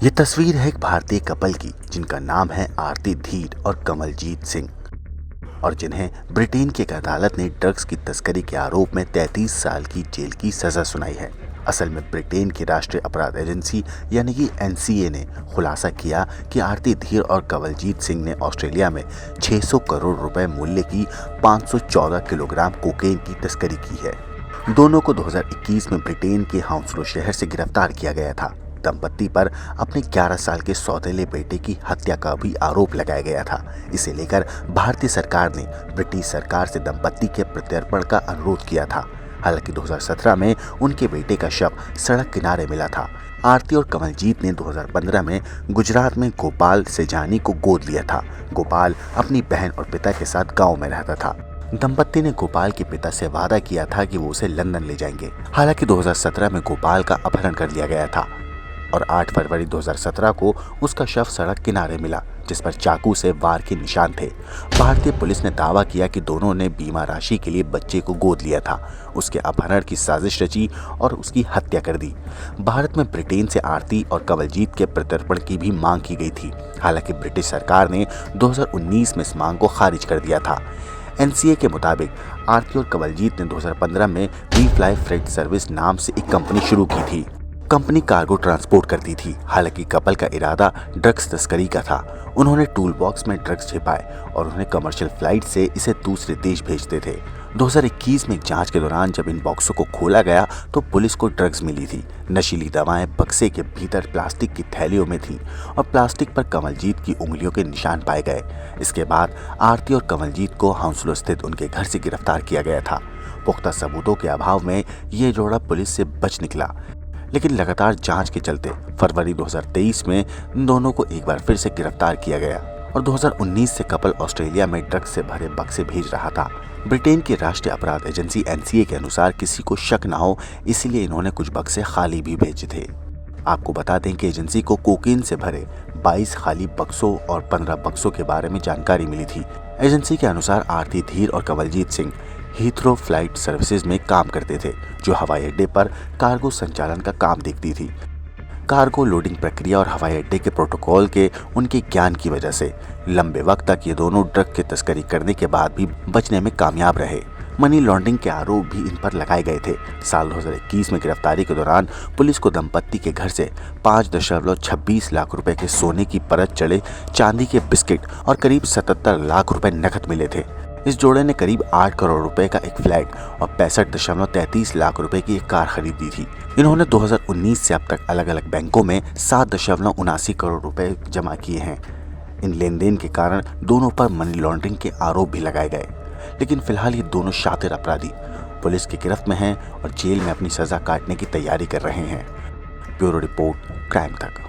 ये तस्वीर है एक भारतीय कपल की जिनका नाम है आरती धीर और कमलजीत सिंह और जिन्हें ब्रिटेन की एक अदालत ने ड्रग्स की तस्करी के आरोप में 33 साल की जेल की सजा सुनाई है। असल में ब्रिटेन की राष्ट्रीय अपराध एजेंसी यानी कि एनसीए ने खुलासा किया कि आरती धीर और कमलजीत सिंह ने ऑस्ट्रेलिया में 600 करोड़ रुपए मूल्य की 514 किलोग्राम कोकेन की तस्करी की है। दोनों को 2021 में ब्रिटेन के हाउंसलो शहर से गिरफ्तार किया गया था। दंपत्ति पर अपने 11 साल के सौतेले बेटे की हत्या का भी आरोप लगाया गया था। इसे लेकर भारतीय सरकार ने ब्रिटिश सरकार से दंपत्ति के प्रत्यर्पण का अनुरोध किया था। हालांकि 2017 में उनके बेटे का शव सड़क किनारे मिला था। आरती और कमलजीत ने 2015 में गुजरात में गोपाल सेजानी को गोद लिया था। गोपाल अपनी बहन और पिता के साथ गाँव में रहता था। दंपत्ति ने गोपाल के पिता से वादा किया था कि वो उसे लंदन ले जाएंगे। हालांकि 2017 में गोपाल का अपहरण कर लिया गया था और 8 फरवरी 2017 को उसका शव सड़क किनारे मिला, जिस पर चाकू से वार के निशान थे। भारतीय पुलिस ने दावा किया कि दोनों ने बीमा राशि के लिए बच्चे को गोद लिया था, उसके अपहरण की साजिश रची और उसकी हत्या कर दी। भारत में ब्रिटेन से आरती और कमलजीत के प्रत्यर्पण की भी मांग की गई थी। हालांकि ब्रिटिश सरकार ने 2019 में इस मांग को खारिज कर दिया था। एनसीए के मुताबिक आरती और कमलजीत ने 2015 में वी फ्लाई फ्रेट सर्विस नाम से एक कंपनी शुरू की थी। कंपनी कार्गो ट्रांसपोर्ट करती थी। हालांकि कपल का इरादा ड्रग्स तस्करी का था। उन्होंने टूल बॉक्स में ड्रग्स छिपाए और उन्हें कमर्शियल फ्लाइट से इसे दूसरे देश भेजते थे। 2021 में एक जांच के दौरान जब इन बॉक्सों को खोला गया तो पुलिस को ड्रग्स मिली थी। नशीली दवाएं बक्से के भीतर प्लास्टिक की थैलियों में थीं और प्लास्टिक पर कमलजीत की उंगलियों के निशान पाए गए। इसके बाद आरती और कमलजीत को हाउंसलो स्थित उनके घर से गिरफ्तार किया गया था। पुख्ता सबूतों के अभाव में ये जोड़ा पुलिस से बच निकला, लेकिन लगातार जांच के चलते फरवरी 2023 में इन दोनों को एक बार फिर से गिरफ्तार किया गया और 2019 से कपल ऑस्ट्रेलिया में ड्रग्स से भरे बक्से भेज रहा था। ब्रिटेन की राष्ट्रीय अपराध एजेंसी एनसीए के अनुसार किसी को शक न हो, इसीलिए इन्होंने कुछ बक्से खाली भी भेजे थे। आपको बता दें कि एजेंसी को कोकीन से भरे 22 खाली बक्सों और 15 बक्सों के बारे में जानकारी मिली थी। एजेंसी के अनुसार आरती धीर और Kamaljit Singh Heathrow flight services में काम करते थे, जो हवाई अड्डे पर कार्गो संचालन का काम देखती थी। कार्गो लोडिंग प्रक्रिया और हवाई अड्डे के प्रोटोकॉल के उनके ज्ञान की वजह से लंबे वक्त तक ये दोनों ड्रग की तस्करी करने के बाद भी बचने में कामयाब रहे। मनी लॉन्ड्रिंग के आरोप भी इन पर लगाए गए थे। साल 2021 में गिरफ्तारी के दौरान पुलिस को दंपत्ति के घर से 5.26 लाख रुपए के सोने की परत चढ़े चांदी के बिस्किट और करीब 77 लाख रुपए नकद मिले थे। इस जोड़े ने करीब 8 करोड़ रुपए का एक फ्लैट और 65.33 लाख रुपए की एक कार खरीदी थी। इन्होंने 2019 से अब तक अलग अलग बैंकों में 7.79 करोड़ रुपए जमा किए हैं। इन लेन देन के कारण दोनों पर मनी लॉन्ड्रिंग के आरोप भी लगाए गए, लेकिन फिलहाल ये दोनों शातिर अपराधी पुलिस की गिरफ्त में हैं और जेल में अपनी सजा काटने की तैयारी कर रहे हैं। ब्यूरो रिपोर्ट, क्राइम तक।